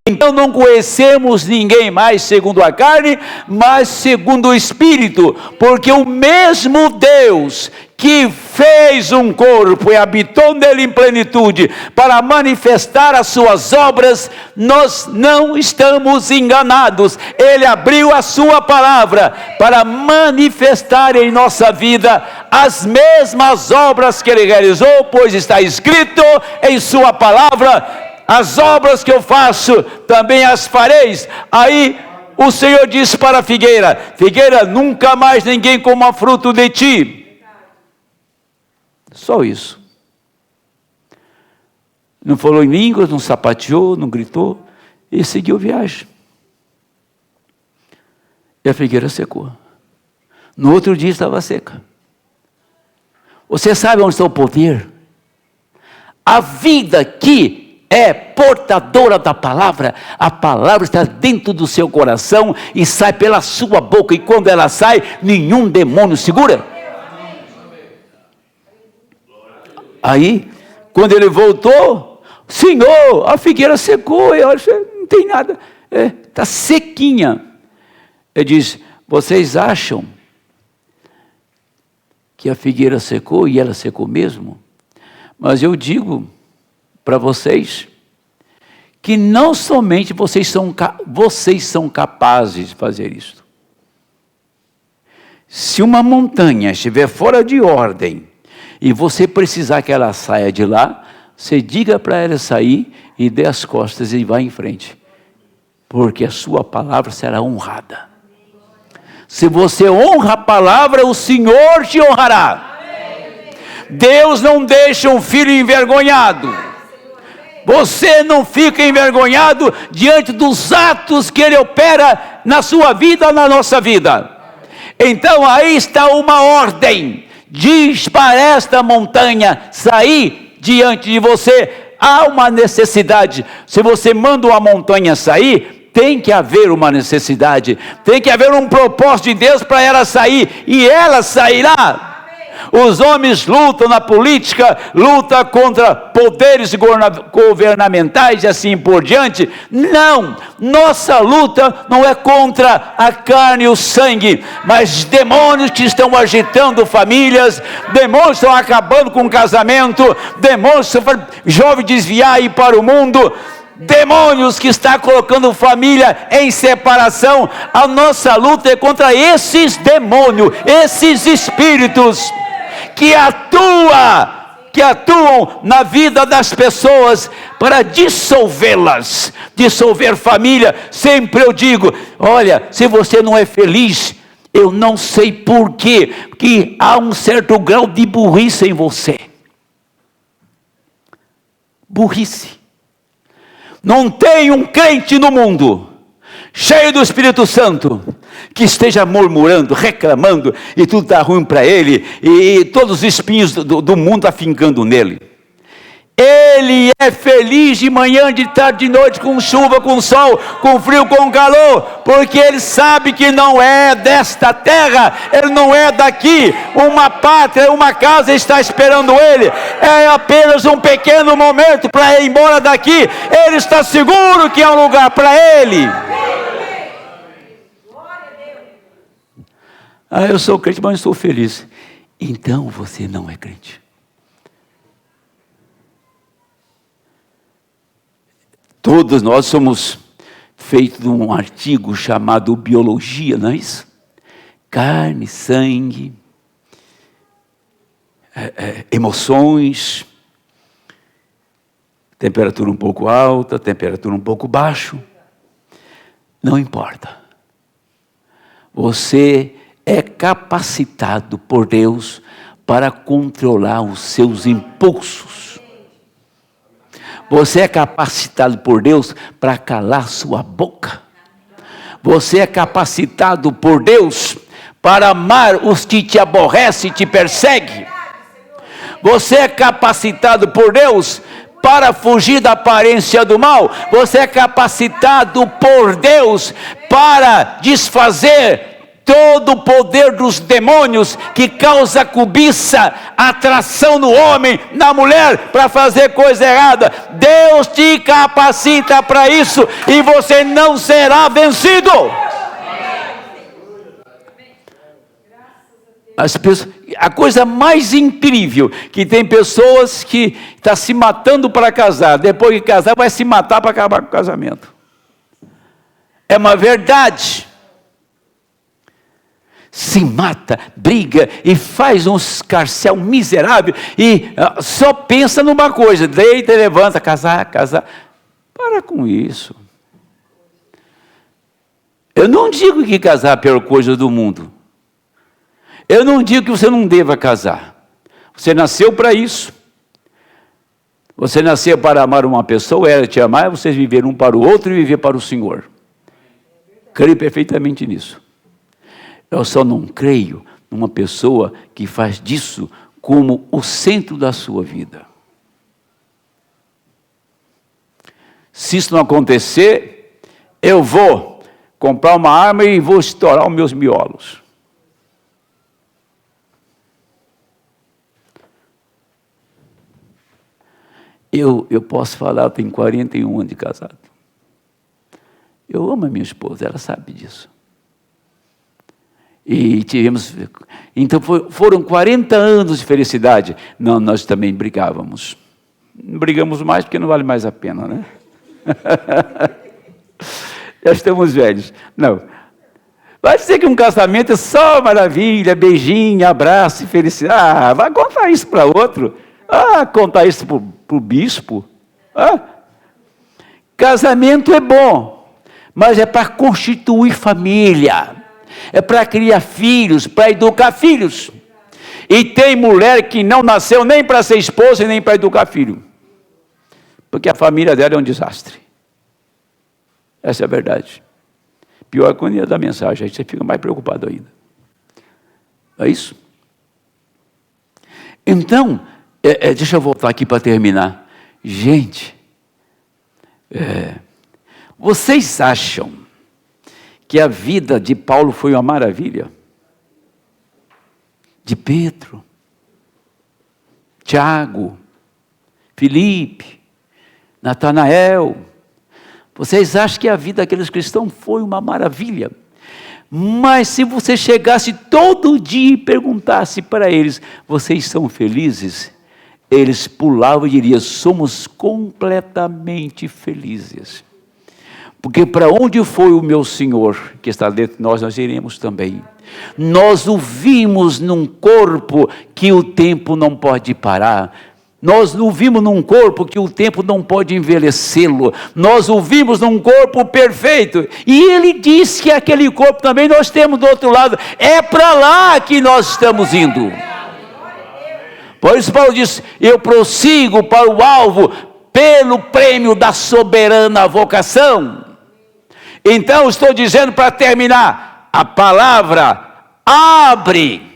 Então não conhecemos ninguém mais segundo a carne, mas segundo o Espírito, porque o mesmo Deus que fez um corpo e habitou nele em plenitude, para manifestar as suas obras, nós não estamos enganados. Ele abriu a sua palavra para manifestar em nossa vida as mesmas obras que ele realizou, pois está escrito em sua palavra: as obras que eu faço, também as fareis. Aí o Senhor disse para a figueira: figueira, nunca mais ninguém coma fruto de ti. Só isso. Não falou em línguas, não sapateou, não gritou, e seguiu viagem. E a figueira secou. No outro dia estava seca. Você sabe onde está o poder? A vida que é portadora da palavra, a palavra está dentro do seu coração e sai pela sua boca, e quando ela sai, nenhum demônio segura. Aí, quando ele voltou, Senhor, a figueira secou, eu acho, não tem nada, está sequinha. Ele diz: vocês acham que a figueira secou, e ela secou mesmo? Mas eu digo para vocês, que não somente vocês são capazes de fazer isso. Se uma montanha estiver fora de ordem, e você precisar que ela saia de lá, você diga para ela sair, e dê as costas e vá em frente, porque a sua palavra será honrada. Se você honra a palavra, o Senhor te honrará. Deus não deixa um filho envergonhado. Você não fica envergonhado diante dos atos que Ele opera na sua vida, na nossa vida. Então aí está uma ordem: diz para esta montanha sair diante de você. Há uma necessidade. Se você manda uma montanha sair, tem que haver uma necessidade, tem que haver um propósito de Deus para ela sair, e ela sairá. Os homens lutam na política, lutam contra poderes governamentais e assim por diante. Não, nossa luta não é contra a carne e o sangue, mas demônios que estão agitando famílias, demônios que estão acabando com o casamento, demônios que estão jovens desviar e ir para o mundo, demônios que estão colocando família em separação. A nossa luta é contra esses demônios, esses espíritos que atuam na vida das pessoas para dissolvê-las, dissolver família. Sempre eu digo: olha, se você não é feliz, eu não sei por quê, que há um certo grau de burrice em você. Burrice. Não tem um crente no mundo cheio do Espírito Santo que esteja murmurando, reclamando, e tudo está ruim para ele, e todos os espinhos do mundo afincando nele. Ele é feliz de manhã, de tarde, de noite, com chuva, com sol, com frio, com calor, porque ele sabe que não é desta terra, ele não é daqui. Uma pátria, uma casa está esperando ele. É apenas um pequeno momento para ir embora daqui. Ele está seguro que há um lugar para ele. Ah, eu sou crente, mas não estou feliz. Então você não é crente. Todos nós somos feitos de um artigo chamado biologia, não é isso? Carne, sangue, emoções, temperatura um pouco alta, temperatura um pouco baixa. Não importa. Você é capacitado por Deus para controlar os seus impulsos. Você é capacitado por Deus para calar sua boca. Você é capacitado por Deus para amar os que te aborrecem e te perseguem. Você é capacitado por Deus para fugir da aparência do mal. Você é capacitado por Deus para desfazer todo o poder dos demônios que causa cobiça, atração no homem, na mulher, para fazer coisa errada. Deus te capacita para isso, e você não será vencido. A coisa mais incrível, que tem pessoas que estão se matando para casar, depois de casar vai se matar para acabar com o casamento. É uma verdade. Se mata, briga e faz um escarcéu miserável e só pensa numa coisa, deita e levanta, casar. Para com isso. Eu não digo que casar é a pior coisa do mundo. Eu não digo que você não deva casar. Você nasceu para isso. Você nasceu para amar uma pessoa, ela te amar, vocês viveram um para o outro e viver para o Senhor. Creio perfeitamente nisso. Eu só não creio numa pessoa que faz disso como o centro da sua vida. Se isso não acontecer, eu vou comprar uma arma e vou estourar os meus miolos. Eu posso falar, eu tenho 41 anos de casado. Eu amo a minha esposa, ela sabe disso. E tivemos, então foram 40 anos de felicidade. Não, nós também brigávamos. Não brigamos mais porque não vale mais a pena, né? Já estamos velhos. Não. Vai dizer que um casamento é só maravilha, beijinho, abraço e felicidade. Vai contar isso para outro. Contar isso para o bispo. Casamento é bom, mas é para constituir família. É para criar filhos, para educar filhos. E tem mulher que não nasceu nem para ser esposa e nem para educar filho. Porque a família dela é um desastre. Essa é a verdade. Pior quando ia dar mensagem, aí você fica mais preocupado ainda. É isso? Então, deixa eu voltar aqui para terminar. Gente, vocês acham que a vida de Paulo foi uma maravilha? De Pedro, Tiago, Filipe, Natanael. Vocês acham que a vida daqueles cristãos foi uma maravilha? Mas se você chegasse todo dia e perguntasse para eles, vocês são felizes? Eles pulavam e diriam, somos completamente felizes. Porque para onde foi o meu Senhor, que está dentro de nós iremos também. Nós o vimos num corpo que o tempo não pode parar. Nós o vimos num corpo que o tempo não pode envelhecê-lo. Nós o vimos num corpo perfeito. E ele disse que aquele corpo também nós temos do outro lado. É para lá que nós estamos indo. Por isso Paulo diz, eu prossigo para o alvo pelo prêmio da soberana vocação. Então estou dizendo para terminar, a palavra abre.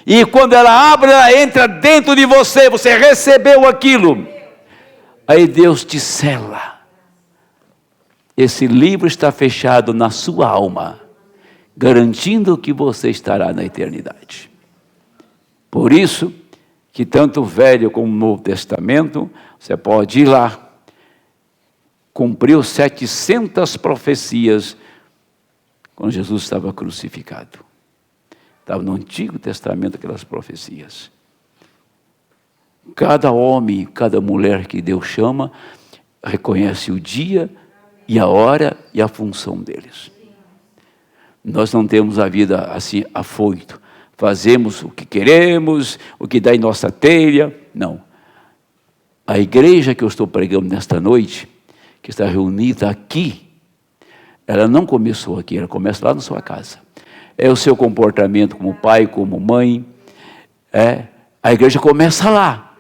E quando ela abre, ela entra dentro de você, você recebeu aquilo. Aí Deus te sela. Esse livro está fechado na sua alma, garantindo que você estará na eternidade. Por isso, que tanto o Velho como o Novo Testamento, você pode ir lá, cumpriu 700 profecias, quando Jesus estava crucificado. Estava no Antigo Testamento aquelas profecias. Cada homem, cada mulher que Deus chama, reconhece o dia e a hora e a função deles. Nós não temos a vida assim afoito. Fazemos o que queremos, o que dá em nossa telha. Não. A igreja que eu estou pregando nesta noite, que está reunida aqui, ela não começou aqui, ela começa lá na sua casa. É o seu comportamento como pai, como mãe. A igreja começa lá.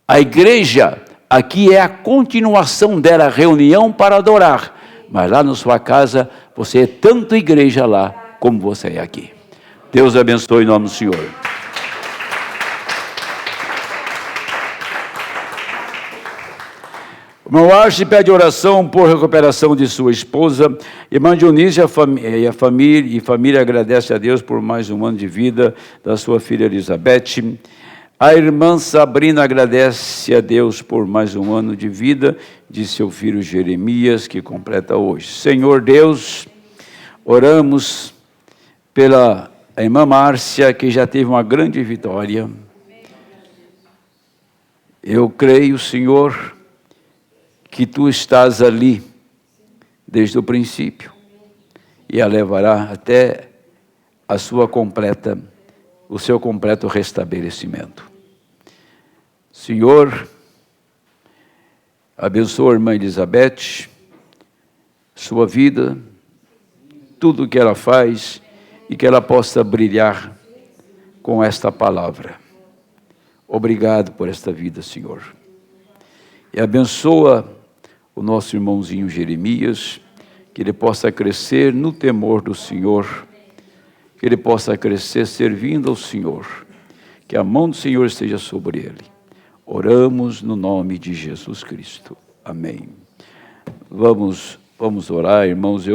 A igreja aqui é a continuação dela, a reunião para adorar. Mas lá na sua casa, você é tanto igreja lá, como você é aqui. Deus abençoe em nome do Senhor. O meu Arce pede oração por recuperação de sua esposa. Irmã Dionísia e a família agradece a Deus por mais um ano de vida da sua filha Elizabeth. A irmã Sabrina agradece a Deus por mais um ano de vida de seu filho Jeremias, que completa hoje. Senhor Deus, oramos pela A irmã Márcia, que já teve uma grande vitória. Eu creio, Senhor, que Tu estás ali desde o princípio e a levará até o seu completo restabelecimento. Senhor, abençoa a irmã Elizabeth, sua vida, tudo o que ela faz e que ela possa brilhar com esta palavra. Obrigado por esta vida, Senhor. E abençoa o nosso irmãozinho Jeremias, que ele possa crescer no temor do Senhor, que ele possa crescer servindo ao Senhor, que a mão do Senhor esteja sobre ele. Oramos no nome de Jesus Cristo. Amém. Vamos orar, irmãos.